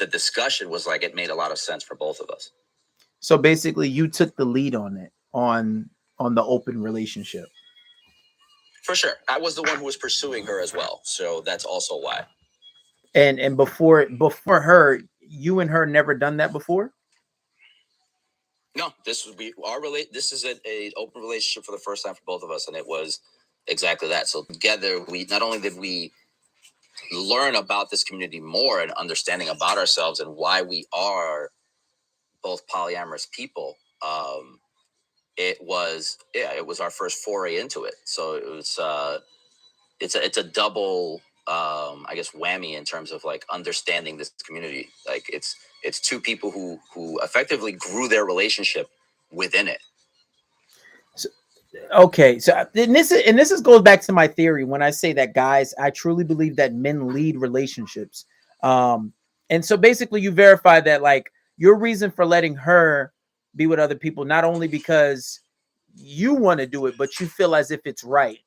the discussion was like, it made a lot of sense for both of us. So basically, you took the lead on it, on the open relationship. For sure. I was the one who was pursuing her as well. So that's also why. And before her, you and her never done that before? No, this would be our this is a open relationship for the first time for both of us, and it was exactly that. So together, we not only did we learn about this community more and understanding about ourselves and why we are both polyamorous people. It was our first foray into it. So it was it's a double I guess whammy in terms of like understanding this community. Like it's two people who effectively grew their relationship within it. So, okay, so and this goes back to my theory when I say that, guys, I truly believe that men lead relationships. And so basically you verify that, like, your reason for letting her be with other people, not only because you want to do it, but you feel as if it's right.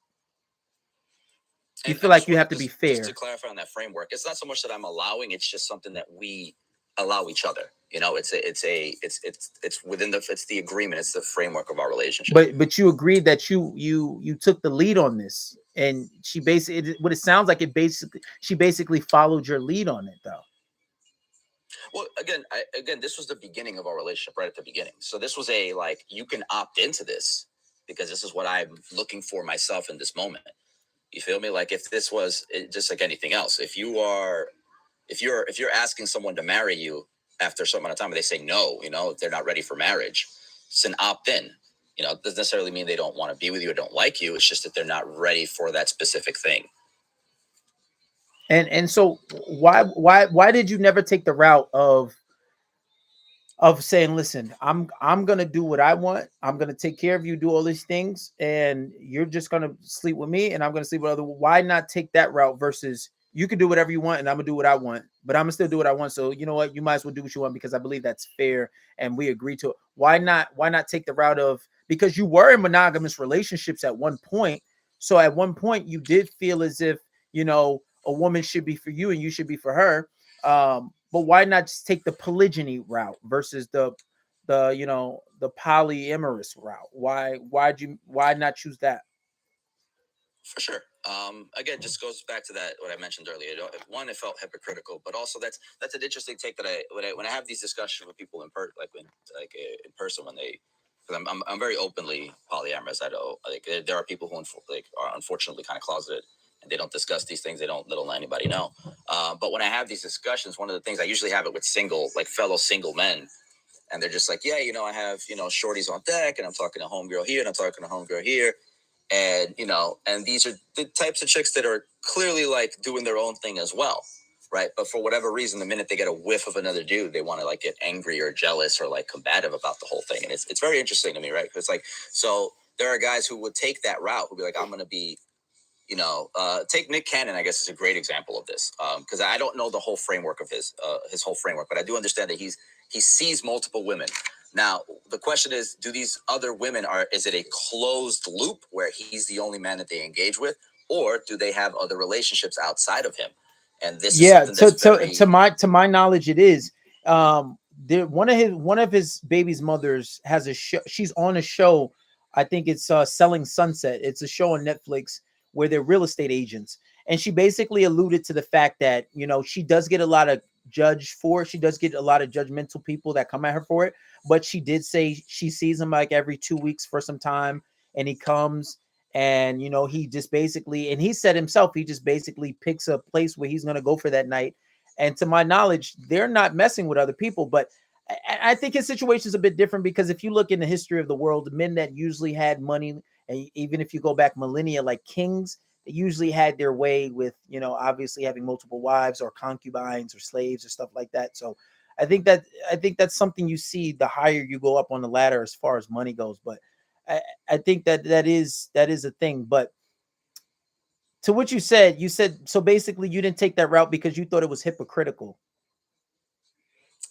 You And feel I just like you want have to to be just to fair. clarify on that framework, it's not so much that I'm allowing; it's just something that we allow each other. You know, it's within it's the agreement, it's the framework of our relationship. But you agreed that you took the lead on this, and she basically, what it sounds like, she basically followed your lead on it, though. Well, again, this was the beginning of our relationship, right at the beginning. So this was a like, you can opt into this because this is what I'm looking for myself in this moment. You feel me? Like if this was just like anything else, if you're asking someone to marry you after a certain amount of time, and they say no, you know, they're not ready for marriage, it's an opt in. You know, it doesn't necessarily mean they don't want to be with you or don't like you. It's just that they're not ready for that specific thing. And so why did you never take the route of saying, listen, I'm gonna do what I want, I'm gonna take care of you, do all these things, and you're just gonna sleep with me and I'm gonna sleep with other? Why not take that route versus, you can do whatever you want and I'm gonna do what I want, but I'm gonna still do what I want, so you know what, you might as well do what you want because I believe that's fair and we agree to it? Why not take the route of, because you were in monogamous relationships at one point, so at one point you did feel as if, a woman should be for you and you should be for her. But why not just take the polygyny route versus the polyamorous route? Why not choose that? For sure. Again, just goes back to that what I mentioned earlier. One, it felt hypocritical, but also that's an interesting take that when I have these discussions with people in person when they, because I'm very openly polyamorous. I don't like there are people who are unfortunately kind of closeted and they don't discuss these things. They don't let anybody know. But when I have these discussions, one of the things I usually have it with fellow single men, and they're just like, yeah, I have shorties on deck, and I'm talking to homegirl here, and I'm talking to homegirl here. And these are the types of chicks that are clearly like doing their own thing as well, right? But for whatever reason, the minute they get a whiff of another dude, they want to like get angry or jealous or like combative about the whole thing. And it's very interesting to me, right? Because like, so there are guys who would take that route, who'd be like, I'm going to be, take Nick Cannon, I guess, is a great example of this, because I don't know the whole framework of his whole framework, but I do understand that he sees multiple women. Now, the question is, do these other women is it a closed loop where he's the only man that they engage with, or do they have other relationships outside of him? And this is Yeah, something that's very, to my knowledge, it is. One of his baby's mothers has a show. She's on a show. I think it's Selling Sunset. It's a show on Netflix where they're real estate agents, and she basically alluded to the fact that she does get a lot of she does get a lot of judgmental people that come at her for it. But she did say she sees him like every 2 weeks for some time, and he comes. And he just basically, and he said himself, he just basically picks a place where he's going to go for that night. And to my knowledge, they're not messing with other people. But I think his situation is a bit different, because if you look in the history of the world, men that usually had money, and even if you go back millennia, like kings, they usually had their way with obviously having multiple wives or concubines or slaves or stuff like that. So I think that's something you see the higher you go up on the ladder as far as money goes. But I think that is a thing. But to what you said, so basically you didn't take that route because you thought it was hypocritical.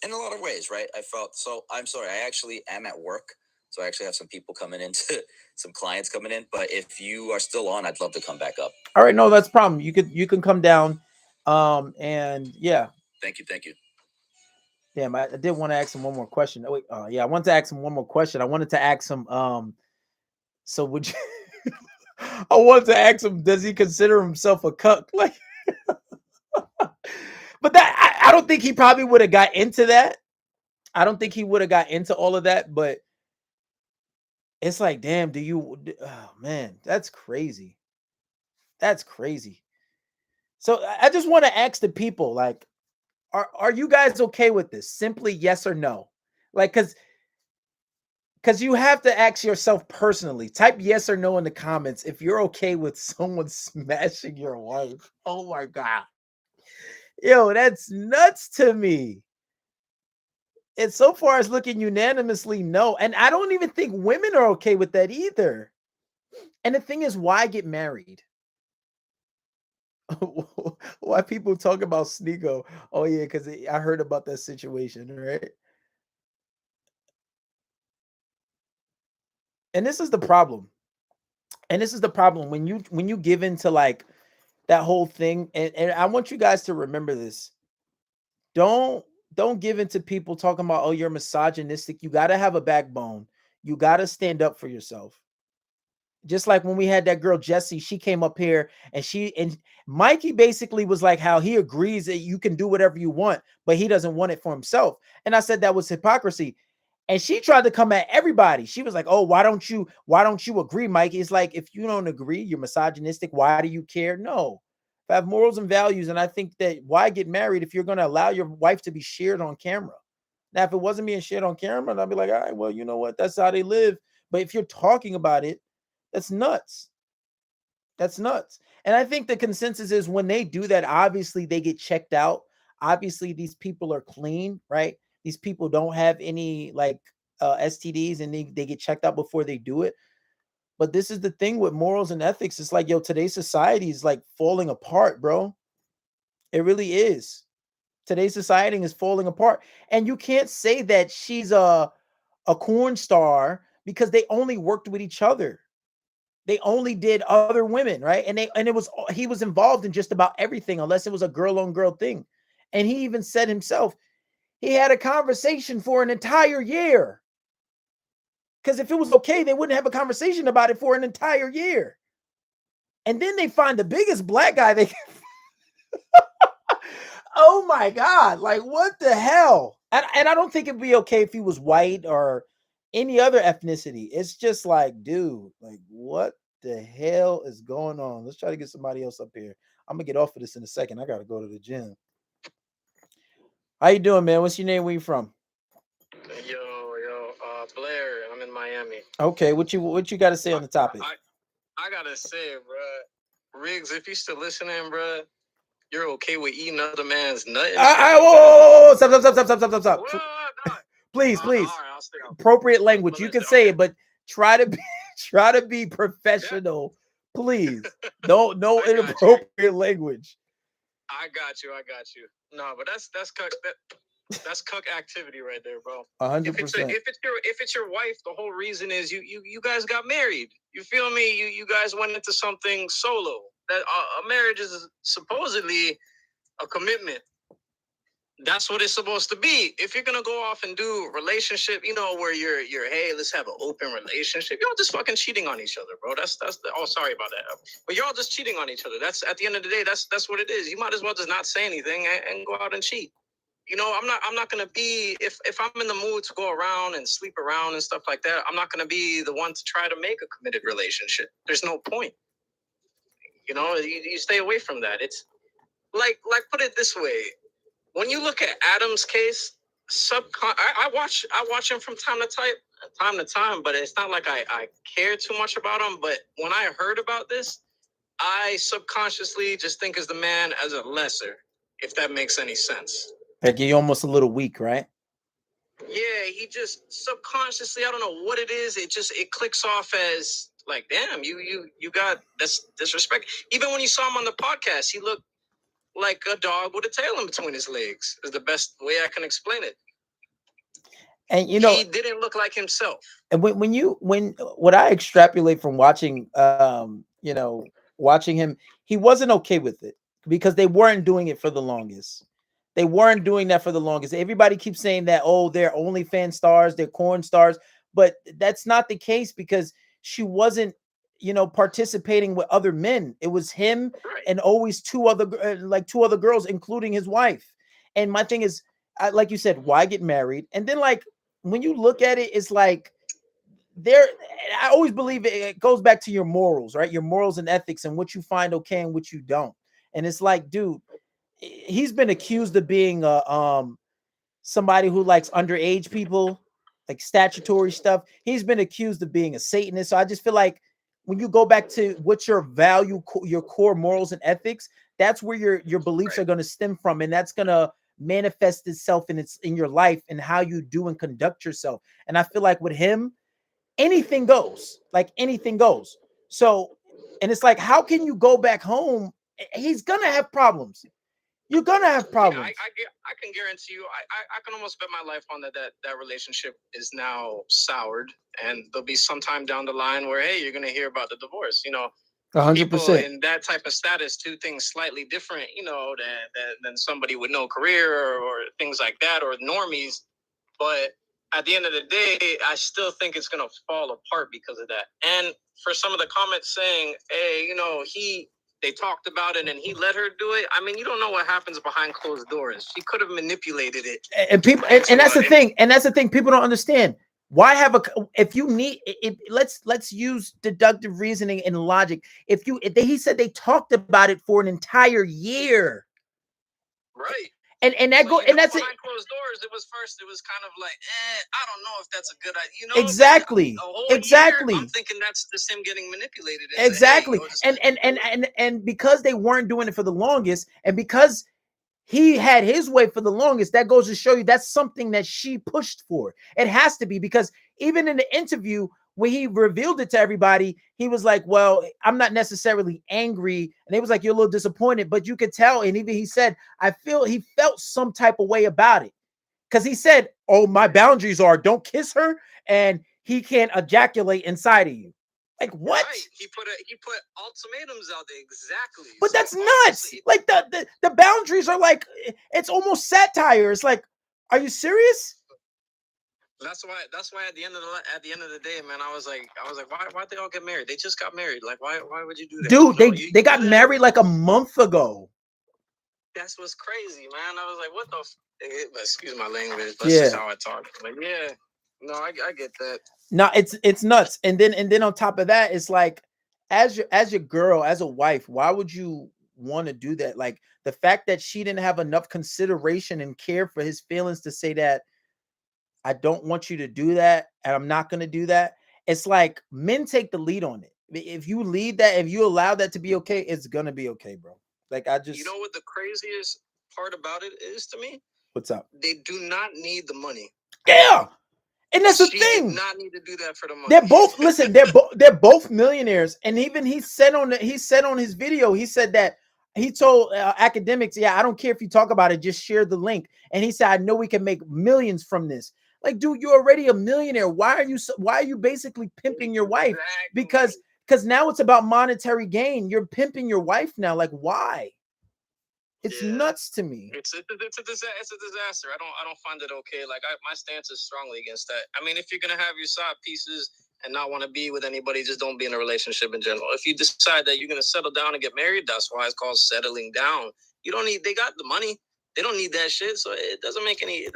in a lot of ways, right? I felt so. I'm sorry. I actually am at work, so I actually have some people coming in, some clients coming in. But if you are still on, I'd love to come back up. All right, no, that's a problem. You can come down. And yeah. Thank you. Damn, I did want to ask him one more question. Oh, wait, yeah, I wanted to ask him one more question. I wanted to ask him, so would you? I wanted to ask him, does he consider himself a cuck? Like, but that I don't think he probably would have got into that. I don't think he would have got into all of that. But it's like, damn, do you? Oh man, that's crazy. That's crazy. So I just want to ask the people, like, are you guys okay with this? Simply yes or no. Like, because you have to ask yourself personally. Type yes or no in the comments if you're okay with someone smashing your wife. Oh my god. Yo, that's nuts to me. And so far as looking unanimously no. And I don't even think women are okay with that either. And the thing is, why get married? Why people talk about Sneeko? Oh yeah, because I heard about that situation, right? And this is the problem. And this is the problem when you give into like that whole thing. And I want you guys to remember this. Don't don't give into people talking about, oh, you're misogynistic. You got to have a backbone. You got to stand up for yourself. Just like when we had that girl Jessie, she came up here and Mikey basically was like how he agrees that you can do whatever you want, but he doesn't want it for himself. And I said that was hypocrisy. And she tried to come at everybody. She was like, "Oh, why don't you agree, Mikey?" It's like, if you don't agree, you're misogynistic. Why do you care? No. I have morals and values, and I think that why get married if you're going to allow your wife to be shared on camera? Now, if it wasn't being shared on camera, I'd be like, all right, well, you know what? That's how they live. But if you're talking about it, that's nuts. That's nuts. And I think the consensus is when they do that, obviously they get checked out. Obviously, these people are clean, right? These people don't have any like STDs and they get checked out before they do it. But this is the thing with morals and ethics. It's like, yo, today's society is like falling apart, bro. It really is. Today's society is falling apart. And you can't say that she's a corn star because they only worked with each other. They only did other women, right? And it was he was involved in just about everything unless it was a girl on girl thing. And he even said himself, he had a conversation for an entire year. Because if it was okay, they wouldn't have a conversation about it for an entire year. And then they find the biggest black guy they oh my god, like what the hell? And I don't think it'd be okay if he was white or any other ethnicity. It's just like, dude, like what the hell is going on? Let's try to get somebody else up here. I'm gonna get off of this in a second. I gotta go to the gym. How you doing, man? What's your name? Where you from? Blair. I'm in Miami. Okay, what you got to say on the topic? I gotta say, bro, Riggs, if you still listening, bro, you're okay with eating other man's nut. Whoa, stop. Whoa, Please. all right, I'll stay on. Appropriate language. You can say it, but try to be professional, please. No inappropriate language. I got you. No, but that's cuck activity right there, bro. 100%. If it's your wife, the whole reason is you guys got married. You feel me? You guys went into something solo. That a marriage is supposedly a commitment. That's what it's supposed to be. If you're gonna go off and do a relationship, where you're hey, let's have an open relationship. You're all just fucking cheating on each other, bro. Oh, sorry about that. But you're all just cheating on each other. That's at the end of the day, that's what it is. You might as well just not say anything and go out and cheat. I'm not gonna be if I'm in the mood to go around and sleep around and stuff like that. I'm not gonna be the one to try to make a committed relationship. There's no point. You stay away from that. It's like put it this way. When you look at Adam's case, I watch him from time to time, but it's not like I care too much about him. But when I heard about this, I subconsciously just think as the man as a lesser, if that makes any sense. Like you're almost a little weak, right? Yeah, he just subconsciously, I don't know what it is. It clicks off as like, damn, you got this disrespect. Even when you saw him on the podcast, he looked like a dog with a tail in between his legs. Is the best way I can explain it. And he didn't look like himself. And when what I extrapolate from watching watching him, he wasn't okay with it because they weren't doing it for the longest. They weren't doing that for the longest. Everybody keeps saying that, oh, they're OnlyFans stars, they're corn stars, but that's not the case because she wasn't, participating with other men. It was him Right. and always two other girls, including his wife. And my thing is, like you said, why get married? And then like when you look at it, it's like I always believe it goes back to your morals, right? Your morals and ethics and what you find okay and what you don't. And it's like, dude, he's been accused of being somebody who likes underage people, like statutory stuff. He's been accused of being a Satanist. So I just feel like when you go back to what your your core morals and ethics, that's where your beliefs are going to stem from, and that's going to manifest itself in your life and how you do and conduct yourself. And I feel like with him, anything goes, like anything goes. So, and it's like, how can you go back home? He's gonna have problems. You're gonna have problems. I can guarantee you. I can almost bet my life on that relationship is now soured, and there'll be some time down the line where, hey, you're gonna hear about the divorce. 100%. In that type of status do things slightly different, than somebody with no career or things like that, or normies. But at the end of the day, I still think it's gonna fall apart because of that. And for some of the comments saying, hey, they talked about it and he let her do it. I mean, you don't know what happens behind closed doors. She could have manipulated it. And people, and that's the thing. And that's the thing. People don't understand. Why have if you need let's use deductive reasoning and logic. He said they talked about it for an entire year. Right. And that's it. Behind closed doors, it was kind of like, I don't know if that's a good idea. Exactly. Exactly. Year, I'm thinking that's just him getting manipulated. Exactly. And because they weren't doing it for the longest, and because he had his way for the longest, that goes to show you that's something that she pushed for. It has to be, because even in the interview when he revealed it to everybody, he was like, well, I'm not necessarily angry. And they was like, you're a little disappointed, but you could tell. And even he said, he felt some type of way about it. Because he said, oh, my boundaries are don't kiss her and he can't ejaculate inside of you. Like, what? Right. He put ultimatums out there. Exactly. But so that's nuts. Like the boundaries are like, it's almost satire. It's like, are you serious? That's why at the end of the day, man, I was like, why'd they all get married? They just got married. Like, why would you do that? Dude, they got married like a month ago. That's what's crazy, man. I was like, what the excuse my language. That's just how I talk. Like, yeah. No, I get that. No, it's nuts. And then on top of that, it's like, as your girl, as a wife, why would you want to do that? Like, the fact that she didn't have enough consideration and care for his feelings to say that I don't want you to do that and I'm not going to do that. It's like, men take the lead on it. If you lead that, if you allow that to be okay, it's going to be okay, bro. Like, you know what the craziest part about it is to me? What's up? They do not need the money. Yeah. And that's the thing. Did not need to do that for the money. They're both they're both millionaires. And even he said on his video, he said that he told academics, yeah, I don't care if you talk about it, just share the link. And he said, I know we can make millions from this. Like, dude, you're already a millionaire. Why are you basically pimping your wife? Because now it's about monetary gain. You're pimping your wife now. Like, why? It's nuts to me. It's a disaster. I don't find it okay. Like, my stance is strongly against that. I mean, if you're gonna have your side pieces and not want to be with anybody, just don't be in a relationship in general. If you decide that you're gonna settle down and get married, that's why it's called settling down. They got the money. They don't need that shit. So it doesn't make any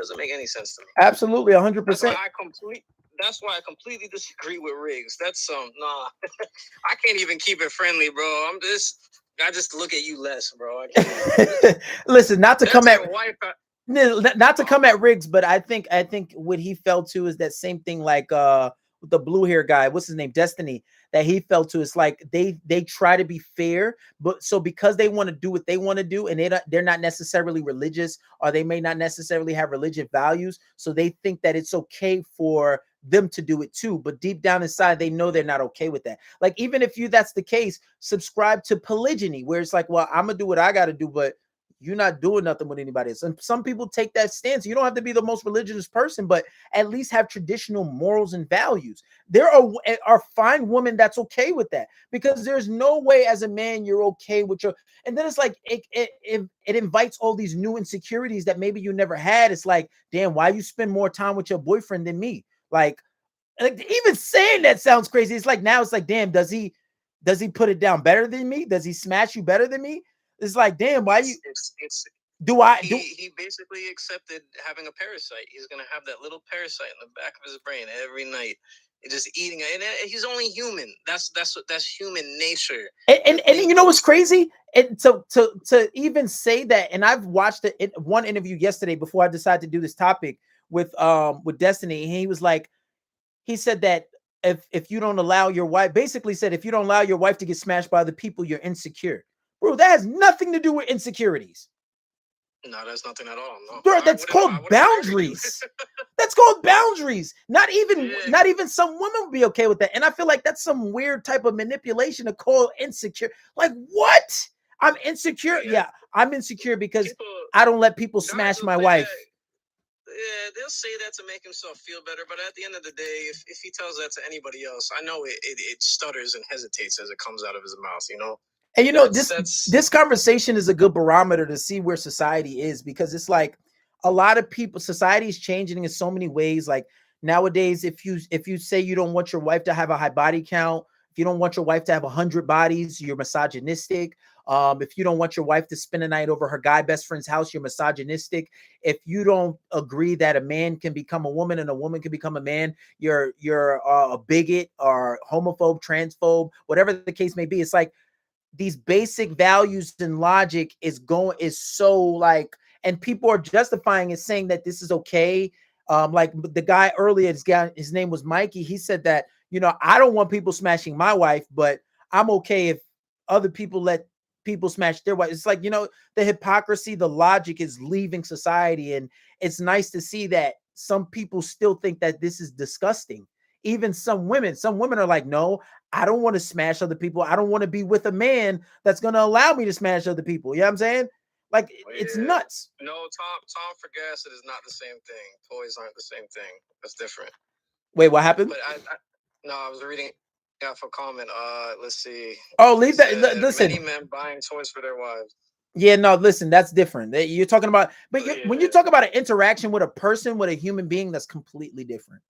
sense to me. Absolutely, 100%. That's why I completely disagree with Riggs. That's nah. I can't even keep it friendly, bro. I just look at you less, bro. I can't. Listen, not to come at Riggs, but I think what he fell to is that same thing, like with the blue hair guy, what's his name, Destiny, that he fell to. It's like they try to be fair, but so because they want to do what they want to do, and they're not necessarily religious, or they may not necessarily have religious values, so they think that it's okay for them to do it too, but deep down inside they know they're not okay with that. Like, even if that's the case, subscribe to polygyny, where it's like, well, I'm gonna do what I gotta do, but you're not doing nothing with anybody else. And some people take that stance. You don't have to be the most religious person, but at least have traditional morals and values. There are fine women that's okay with that, because there's no way as a man you're okay with your. And then it's like it invites all these new insecurities that maybe you never had. It's like, damn, why you spend more time with your boyfriend than me? Like even saying that sounds crazy. It's like, now it's like, damn, does he put it down better than me? Does he smash you better than me? It's like, damn, why you he basically accepted having a parasite. He's gonna have that little parasite in the back of his brain every night, just eating it. And he's only human. That's human nature. And you know what's crazy? And to even say that, and I've watched one interview yesterday before I decided to do this topic with Destiny, and he was like, he said that if you don't allow your wife, basically said, if you don't allow your wife to get smashed by other people, you're insecure. Bro, that has nothing to do with insecurities. No, that's nothing at all. No. Bro, that's called boundaries. That's called boundaries. Not even some women would be okay with that. And I feel like that's some weird type of manipulation to call insecure. Like, what? I'm insecure. Yeah, I'm insecure because I don't let people smash my wife. Yeah, they'll say that to make himself feel better, but at the end of the day, if he tells that to anybody else, I know it stutters and hesitates as it comes out of his mouth, you know? And you know, this conversation is a good barometer to see where society is, because it's like a lot of people, society is changing in so many ways. Like nowadays, if you say you don't want your wife to have a high body count, if you don't want your wife to have 100 bodies, you're misogynistic. If you don't want your wife to spend a night over her guy best friend's house, you're misogynistic. If you don't agree that a man can become a woman and a woman can become a man, you're a bigot or homophobe, transphobe, whatever the case may be. It's like these basic values and logic is so like, and people are justifying it, saying that this is okay. Like the guy earlier, his name was Mikey. He said that, you know, I don't want people smashing my wife, but I'm okay if other people let people smash their wife. It's like, you know, the hypocrisy, the logic is leaving society. And it's nice to see that some people still think that this is disgusting. Even some women are like, no, I don't want to smash other people. I don't want to be with a man that's going to allow me to smash other people. You know what I'm saying? Like, it's nuts. No, Tom for gas, it is not the same thing. Toys aren't the same thing. That's different. Wait, what happened? But I was reading for comment. Let's see. Oh, leave that. Listen. Many men buying toys for their wives. Yeah, no, listen, that's different. You're talking about, but when you talk about an interaction with a person, with a human being, that's completely different.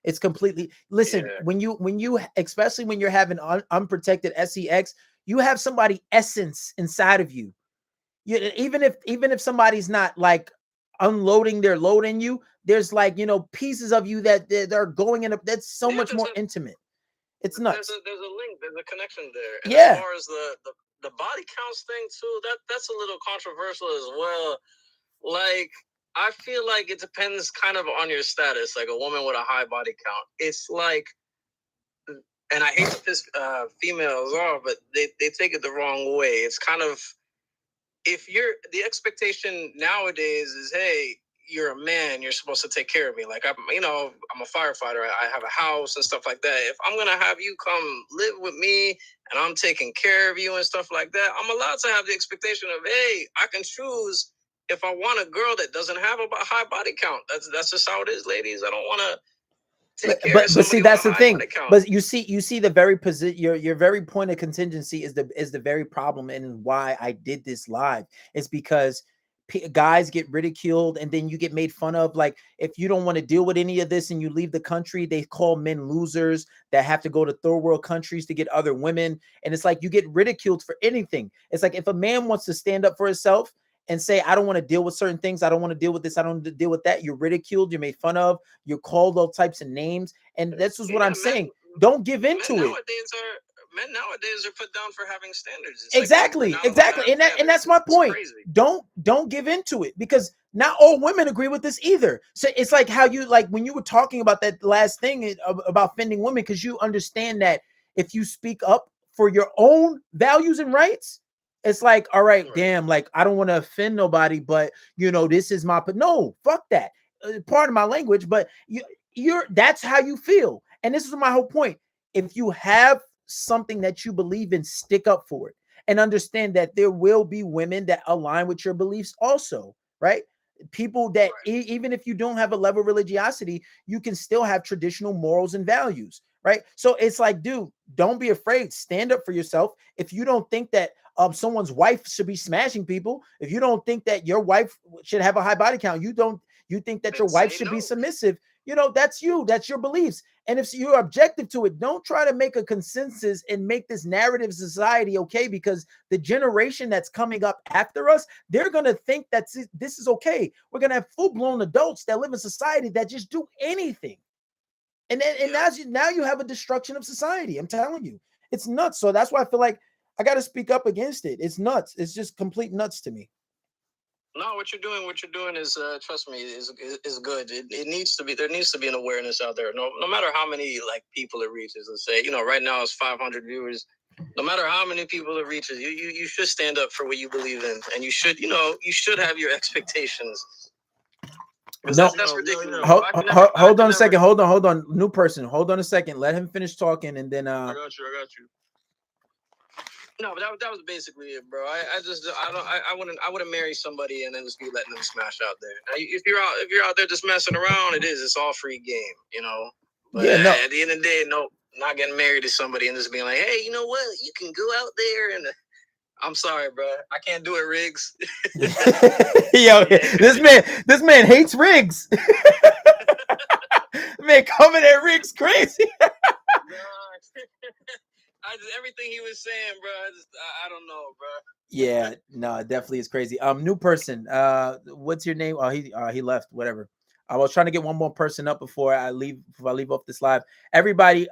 It's completely, listen, when you, especially when you're having unprotected sex, you have somebody essence inside of you. Even if somebody's not like unloading their load in you, there's like, you know, pieces of you that they're going in. That's so much more intimate. It's nuts. There's a link. There's a connection there. And as far as the body counts thing too, that's a little controversial as well. Like, I feel like it depends kind of on your status. Like a woman with a high body count, it's like, and I hate to piss females off, but they take it the wrong way. It's kind of, if the expectation nowadays is, hey, you're a man, you're supposed to take care of me. Like, I'm a firefighter. I have a house and stuff like that. If I'm going to have you come live with me and I'm taking care of you and stuff like that, I'm allowed to have the expectation of, hey, I can choose if I want a girl that doesn't have a high body count. That's just how it is, ladies. I don't want to take care of somebody. But see, that's the thing. But you see the very position, your very point of contingency is the very problem, and why I did this live is because guys get ridiculed and then you get made fun of. Like, if you don't want to deal with any of this and you leave the country, they call men losers that have to go to third world countries to get other women. And it's like, you get ridiculed for anything. It's like, if a man wants to stand up for himself and say, I don't want to deal with certain things, I don't want to deal with this, I don't want to deal with that, you're ridiculed, you're made fun of, you're called all types of names. And this is what I'm saying. Don't give into it. Men nowadays are put down for having standards. It's exactly. And that's my point. Don't give into it, because not all women agree with this either. So it's like how you, like when you were talking about that last thing about offending women, because you understand that if you speak up for your own values and rights, it's like, all right, damn, like I don't want to offend nobody, but you know, this is my, but no, fuck that. Part of my language, but that's how you feel. And this is my whole point. If you have something that you believe in, stick up for it. and understand that there will be women that align with your beliefs also, right? People that even if you don't have a level of religiosity, you can still have traditional morals and values, right? So it's like, dude, don't be afraid. Stand up for yourself. If you don't think that someone's wife should be smashing people, if you don't think that your wife should have a high body count, you think that your wife should be submissive, that's your beliefs. And if you're objective to it, don't try to make a consensus and make this narrative society okay, because the generation that's coming up after us, they're going to think that this is okay. We're going to have full-blown adults that live in society that just do anything. And now you have a destruction of society. I'm telling you, it's nuts. So that's why I feel like I got to speak up against it. It's nuts. It's just complete nuts to me. No, what you're doing is, trust me, is good. It needs to be, there needs to be an awareness out there. No matter how many like people it reaches. Let's say, right now it's 500 viewers. No matter how many people it reaches, you should stand up for what you believe in, and you should have your expectations. No, that's ridiculous. Hold on a second. Hold on. New person. Hold on a second. Let him finish talking, and then I got you. No, but that was basically it, bro. I wouldn't marry somebody and then just be letting them smash out there. Now, if you're out there just messing around, it's all free game, But yeah, no. At the end of the day, no, not getting married to somebody and just being like, hey, you know what? You can go out there and I'm sorry, bro. I can't do it, Riggs. Yo, this man hates Riggs. Man, coming at Riggs crazy. Everything he was saying, bro. I don't know, bro. Yeah, no, it definitely is crazy. New person. What's your name? Oh, he left. Whatever. I was trying to get one more person up before I leave off this live. Everybody,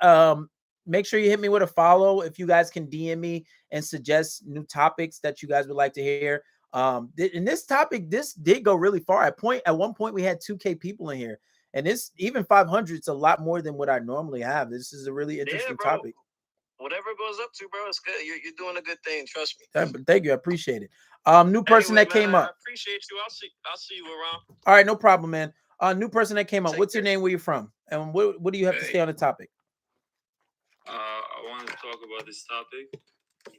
make sure you hit me with a follow. If you guys can DM me and suggest new topics that you guys would like to hear. In this topic, this did go really far. At one point, we had 2K people in here, and this even 500. It's a lot more than what I normally have. This is a really interesting topic. Whatever it goes up to, bro, it's good. You're doing a good thing. Trust me. Thank you. I appreciate it. New person that came up. I appreciate you. I'll see you around. All right, no problem, man. New person that came up. What's your name? Where you from? And what do you have to say on the topic? I want to talk about this topic.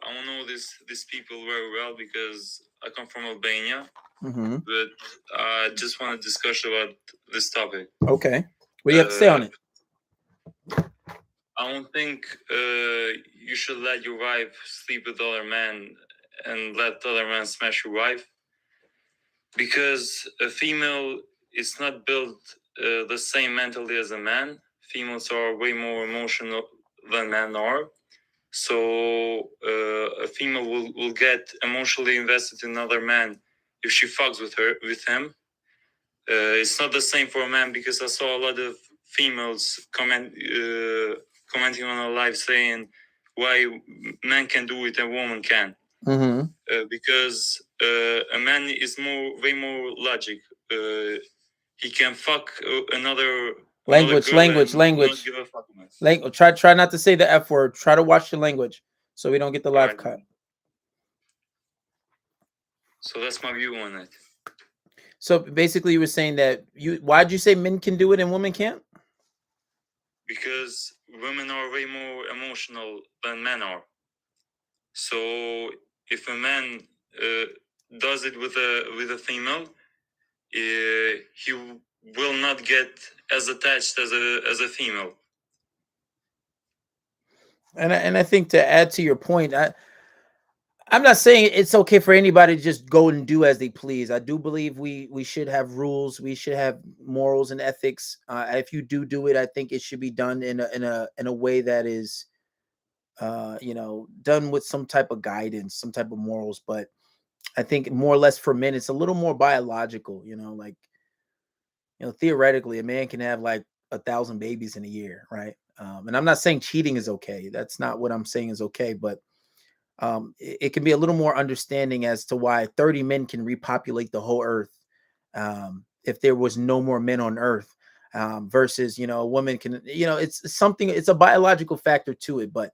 I don't know these people very well because I come from Albania. Mm-hmm. But I just want to discuss about this topic. Okay. What do you have to say on it? I don't think you should let your wife sleep with other men and let other men smash your wife, because a female is not built the same mentally as a man. Females are way more emotional than men are. So a female will get emotionally invested in another man if she fucks with him. It's not the same for a man, because I saw a lot of females commenting on a live saying why men can do it and woman can. Mm-hmm. Because a man is way more logic. He can fuck another language. Try not to say the F word. Try to watch the language so we don't get the live cut. So that's my view on it. So basically, you were saying that why'd you say men can do it and women can't? Because women are way more emotional than men are. So if a man does it with a female, he will not get as attached as a female. And I think to add to your point, I'm not saying it's okay for anybody to just go and do as they please. I do believe we should have rules. We should have morals and ethics. If you do it, I think it should be done in a way that is, done with some type of guidance, some type of morals. But I think more or less for men, it's a little more biological. Theoretically, a man can have like 1,000 babies in a year, right? And I'm not saying cheating is okay. That's not what I'm saying is okay, but it can be a little more understanding as to why 30 men can repopulate the whole earth if there was no more men on earth, versus a woman can, it's a biological factor to it. But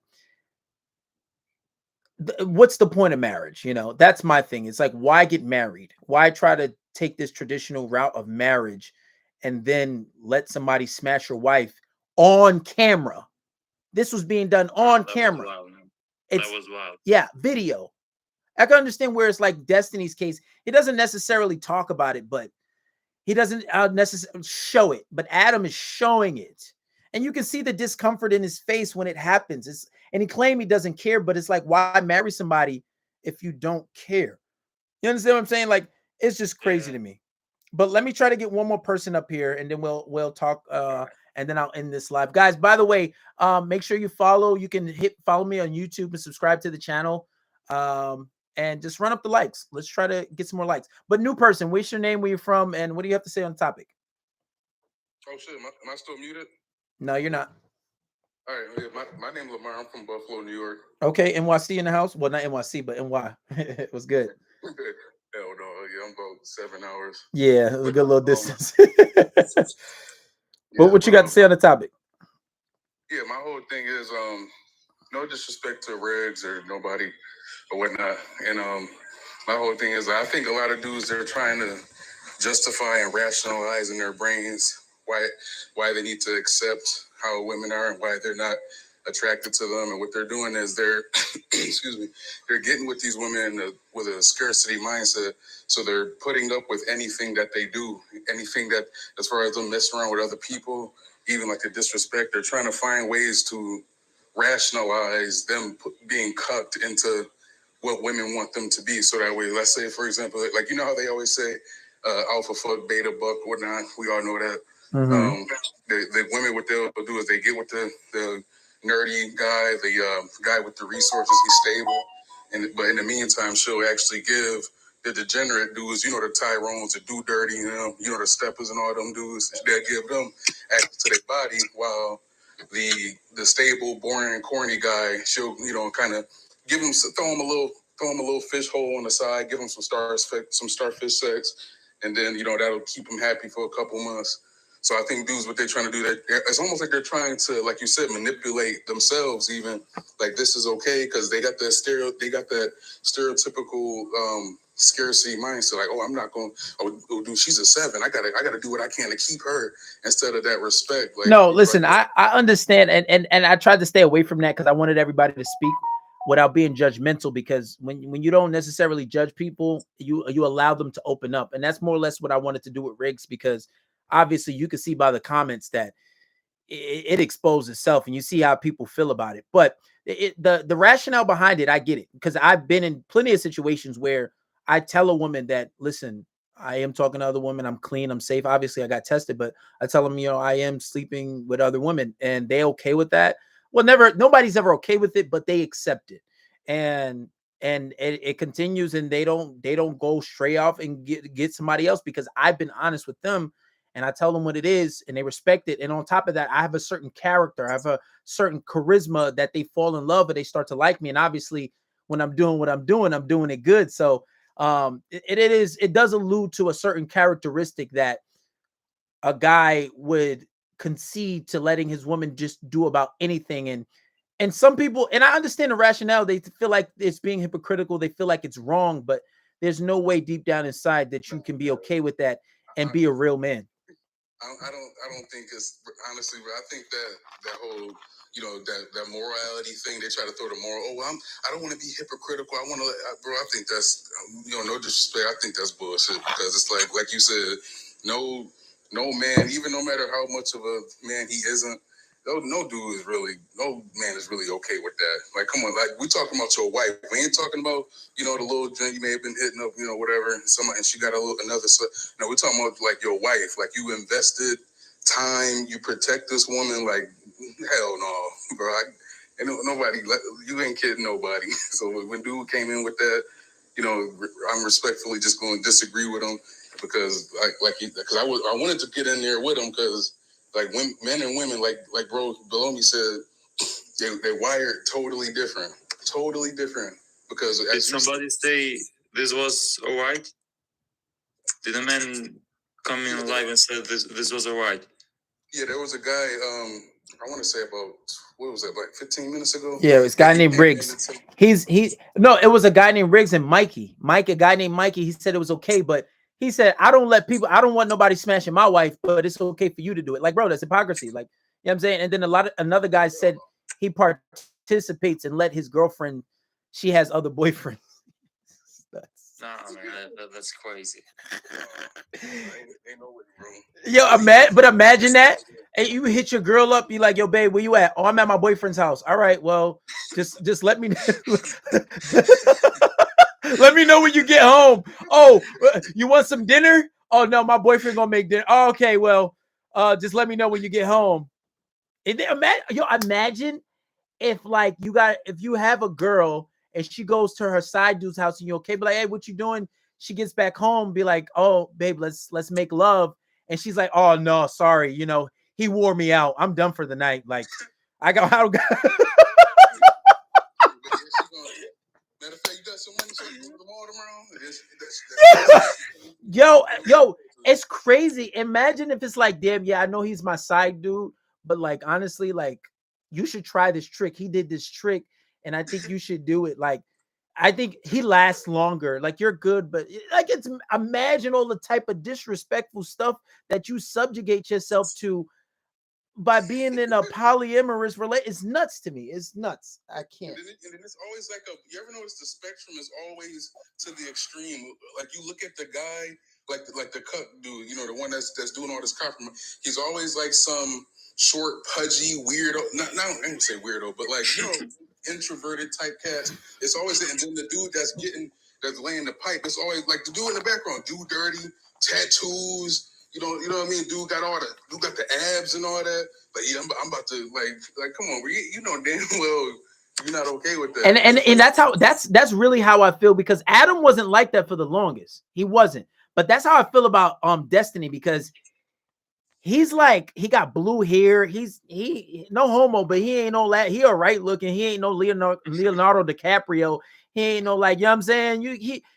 what's the point of marriage? That's my thing. It's like, why get married? Why try to take this traditional route of marriage and then let somebody smash your wife on camera? This was being done on camera. That was wild. Yeah, video. I can understand where it's like Destiny's case. He doesn't necessarily talk about it, but he doesn't necessarily show it. But Adam is showing it. And you can see the discomfort in his face when it happens. And he claims he doesn't care, but it's like, why marry somebody if you don't care? You understand what I'm saying? Like, it's just crazy to me. But let me try to get one more person up here, and then we'll talk. And then I'll end this live, guys. By the way, make sure you follow. You can follow me on YouTube and subscribe to the channel. And just run up the likes. Let's try to get some more likes. But new person, what's your name? Where you're from? And what do you have to say on the topic? Oh shit, am I still muted? No, you're not. All right, yeah, my name is Lamar. I'm from Buffalo, New York. Okay, NYC in the house. Well, not NYC, but NY. It was good. Hell no, yeah, I'm about 7 hours. Yeah, it was a good little distance. But what you got to say on the topic? Yeah, my whole thing is no disrespect to Regs or nobody or whatnot. And my whole thing is I think a lot of dudes, they're trying to justify and rationalize in their brains why they need to accept how women are and why they're not attracted to them. And what they're doing is they're excuse me, they're getting with these women with a scarcity mindset. So they're putting up with anything that they do, anything that, as far as them messing around with other people, even like the disrespect, they're trying to find ways to rationalize them being cucked into what women want them to be. So that way, let's say, for example, like, you know how they always say alpha fuck, beta buck, whatnot. We all know that. Mm-hmm. The women, what they'll do is they get with the nerdy guy, the guy with the resources, he's stable. But in the meantime, she'll actually give the degenerate dudes, you know, the Tyrones, the do dirty, you know, the steppers and all them dudes, they'll give them access to their body, while the stable, boring, corny guy, she'll, you know, kind of give him, throw him a little fish hole on the side, give him some starfish sex, and then, you know, that'll keep him happy for a couple months. So I think dudes, what they're trying to do, it's almost like they're trying to, like you said, manipulate themselves. Even like this is okay because they got that stereotypical scarcity mindset. Like, oh, I'm not going. Oh, dude, she's a 7. I gotta do what I can to keep her, instead of that respect. Like, no, listen, I understand, and I tried to stay away from that because I wanted everybody to speak without being judgmental, because when you don't necessarily judge people, you allow them to open up. And that's more or less what I wanted to do with Riggs, because obviously you can see by the comments that it exposed itself, and you see how people feel about it. But the rationale behind it, I get it, because I've been in plenty of situations where I tell a woman that, listen, I am talking to other women, I'm clean, I'm safe. Obviously I got tested, but I tell them, you know, I am sleeping with other women, and they okay with that. Well, nobody's ever okay with it, but they accept it. And it continues, and they don't go straight off and get somebody else, because I've been honest with them and I tell them what it is, and they respect it. And on top of that, I have a certain character, I have a certain charisma that they fall in love with, they start to like me. And obviously when I'm doing what I'm doing it good. So it does allude to a certain characteristic that a guy would concede to letting his woman just do about anything. And some people, and I understand the rationale, they feel like it's being hypocritical, they feel like it's wrong, but there's no way deep down inside that you can be okay with that and be a real man. I don't think it's, honestly, but I think that whole, you know, that morality thing, they try to throw the moral. Oh, I don't want to be hypocritical. I want to, bro. I think that's, you know, no disrespect. I think that's bullshit, because it's like you said, no man, even no matter how much of a man he isn't, no man is really okay with that. Like, come on, like, we talking about your wife. We ain't talking about, you know, the little joint you may have been hitting up, you know, whatever, and she got another. No, we're talking about like your wife. Like, you invested time, you protect this woman. Like, hell no, bro. And nobody, you ain't kidding nobody. So when dude came in with that, you know, I'm respectfully just going to disagree with him, because because I wanted to get in there with him, because like men and women, like bro below me said, they wired totally different, because Did somebody say this was alright? Did a man come in live and said this was alright? Yeah, there was a guy, I want to say about, what was that, like 15 minutes ago? Yeah, it's a guy named Riggs. It was a guy named Riggs and a guy named Mikey. He said it was okay, but he said, I don't want nobody smashing my wife, but it's okay for you to do it. Like, bro, that's hypocrisy. Like, you know what I'm saying? And then another guy said he participates and let his girlfriend, she has other boyfriends. Nah, man, that's crazy. Ain't no way, bro. Yo, but imagine that. And you hit your girl up, you like, yo, babe, where you at? Oh, I'm at my boyfriend's house. All right, well, just let me let me know when you get home. Oh, you want some dinner? Oh no, my boyfriend gonna make dinner. Oh, okay, well, just let me know when you get home. And then imagine if like if you have a girl and she goes to her side dude's house and you're okay, be like, hey, what you doing? She gets back home, be like, oh, babe, let's make love. And she's like, oh no, sorry, he wore me out. I'm done for the night. Like, I got how. Matter of fact, you got some money so you can go tomorrow. Yo, it's crazy. Imagine if it's like, damn, yeah, I know he's my side dude, but like honestly, like you should try this trick. He did this trick, and I think you should do it. Like, I think he lasts longer. Like you're good, but like imagine all the type of disrespectful stuff that you subjugate yourself to by being in a polyamorous relationship. It's nuts to me. It's nuts. I can't. And then it's always like you ever notice the spectrum is always to the extreme. Like you look at the guy, like the Cuck dude, the one that's doing all this compromise. He's always like some short, pudgy, weirdo. Not I didn't say weirdo, but like introverted type cats. It's always and then the dude that's laying the pipe. It's always like the dude in the background, dude dirty, tattoos. You know what I mean? Dude got the abs and all that. But yeah, I'm about to like come on, you know damn well you're not okay with that. And that's really how I feel, because Adam wasn't like that for the longest. He wasn't. But that's how I feel about Destiny, because he's like, he got blue hair. He no homo, but he ain't no he all right looking. He ain't no Leonardo DiCaprio. He ain't no like, you know what I'm saying?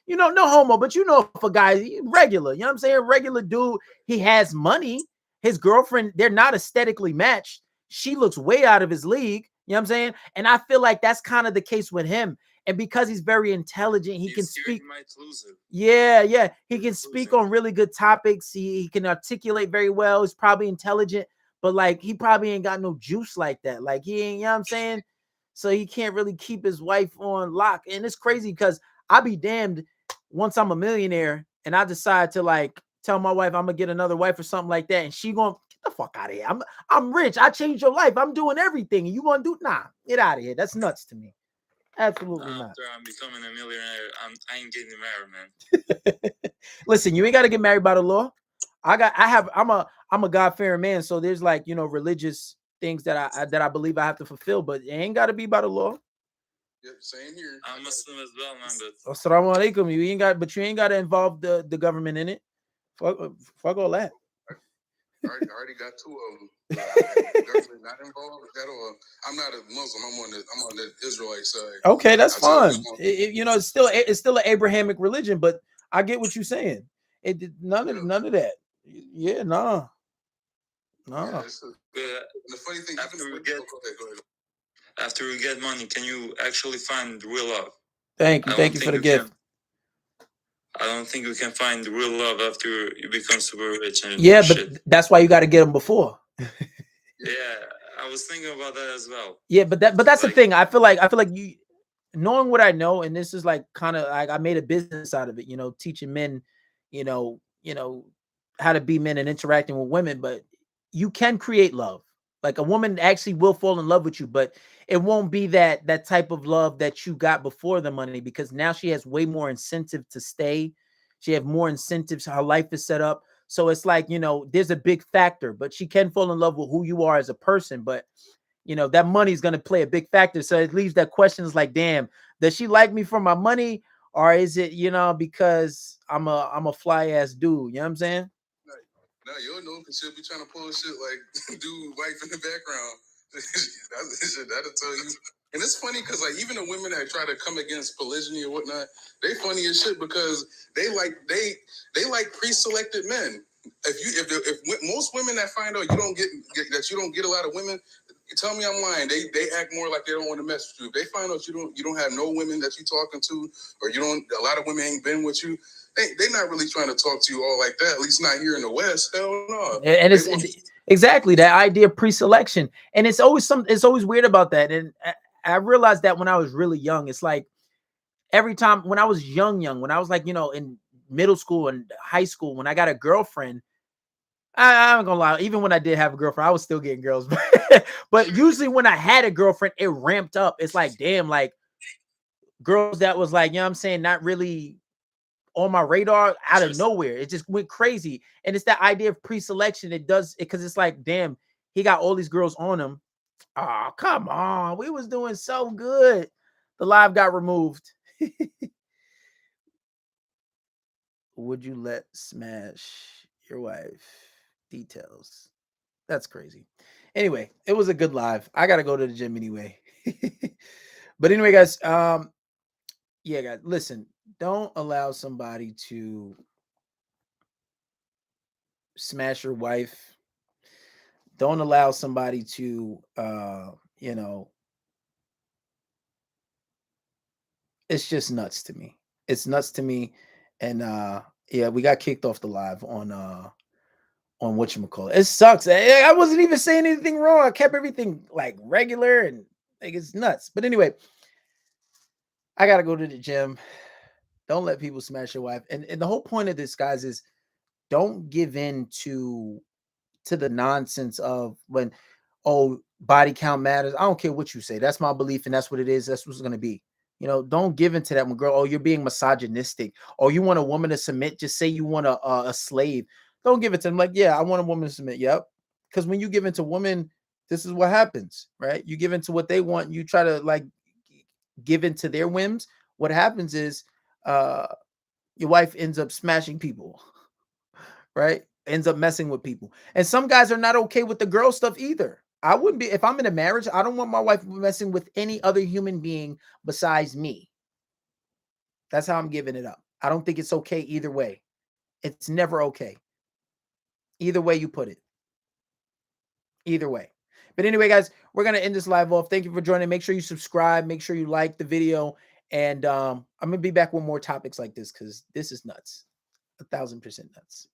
No homo, but if a guy regular, you know what I'm saying? Regular dude, he has money. His girlfriend, they're not aesthetically matched. She looks way out of his league. You know what I'm saying? And I feel like that's kind of the case with him. And because he's very intelligent, he can speak. He might lose it. Yeah. He can speak on really good topics. He can articulate very well. He's probably intelligent, but like he probably ain't got no juice like that. Like he ain't, you know what I'm saying? So he can't really keep his wife on lock. And it's crazy because I'll be damned once I'm a millionaire and I decide to like tell my wife I'm gonna get another wife or something like that, and she gonna get the fuck out of here. I'm rich. I changed your life. I'm doing everything. And you gonna do get out of here. That's nuts to me. Absolutely not. After I'm becoming a millionaire, I ain't getting married, man. Listen, you ain't got to get married by the law. I'm a God-fearing man, so there's like religious things that I believe I have to fulfill, but it ain't got to be by the law. Yep, same here. I'm Muslim as well, man. But Assalamu alaikum. You ain't got to involve the government in it. Fuck all that. I already got two of them. The government not involved at all. I'm not a Muslim. I'm on the Israelite side. Okay, that's fine. It's still an Abrahamic religion, but I get what you're saying. None of that. Yeah, nah. Yeah, the funny thing, after we get money, can you actually find real love? Thank you for the gift. I don't think we can find real love after you become super rich. And but that's why you got to get them before. Yeah, I was thinking about that as well. Yeah, but that's the thing. I feel like you, knowing what I know, and this is like kind of like I made a business out of it. Teaching men, how to be men and interacting with women. But you can create love. Like a woman actually will fall in love with you, but it won't be that type of love that you got before the money, because now she has way more incentive to stay. She has more incentives. Her life is set up. So it's like, there's a big factor, but she can fall in love with who you are as a person. But, that money is going to play a big factor. So it leaves that question is like, damn, does she like me for my money? Or is it, because I'm a fly ass dude? You know what I'm saying? No, you don't know, because she'll be trying to pull shit like dude, wife in the background. That'll tell you. And it's funny because like even the women that try to come against polygyny or whatnot, they funny as shit because they like pre-selected men. If most women that find out you don't get a lot of women, tell me I'm lying. They act more like they don't want to mess with you. If they find out you don't have no women that you talking to, or a lot of women ain't been with you. They're not really trying to talk to you all like that. At least not here in the West. Hell no. And it's exactly that idea of pre-selection. And it's always weird about that. And I realized that when I was really young. It's like every time when I was young, when I was like, in middle school and high school, when I got a girlfriend, I'm gonna lie, even when I did have a girlfriend, I was still getting girls. But usually when I had a girlfriend, it ramped up. It's like, damn, like girls that was like, I'm saying, not really on my radar out of nowhere. It just went crazy. And it's that idea of pre-selection. It does it because it's like, damn, he got all these girls on him. Oh, come on. We was doing so good. The live got removed. Would you let smash your wife? Details. That's crazy. Anyway, it was a good live. I gotta go to the gym anyway. But anyway, guys, yeah, guys, listen, don't allow somebody to smash your wife. Don't allow somebody to you know, it's just nuts to me. It's nuts to me. And yeah, we got kicked off the live on whatchamacallit. It sucks. I wasn't even saying anything wrong. I kept everything like regular and like it's nuts. But anyway, I gotta go to the gym. Don't let people smash your wife. And the whole point of this, guys, is don't give in to the nonsense of when, oh, body count matters. I don't care what you say. That's my belief, and that's what it is. That's what's gonna be. Don't give into that one, girl. Oh, you're being misogynistic. Oh, you want a woman to submit? Just say you want a slave. Don't give it to them. Like, yeah, I want a woman to submit. Yep. Because when you give into women, this is what happens, right? You give into what they want. You try to like give into their whims. What happens is, uh, your wife ends up smashing people, right? Ends up messing with people. And some guys are not okay with the girl stuff either. I wouldn't be, if I'm in a marriage, I don't want my wife messing with any other human being besides me. That's how I'm giving it up. I don't think it's okay either way. It's never okay. Either way you put it. Either way. But anyway, guys, we're going to end this live off. Thank you for joining. Make sure you subscribe. Make sure you like the video. And I'm going to be back with more topics like this because this is nuts. 1000% nuts.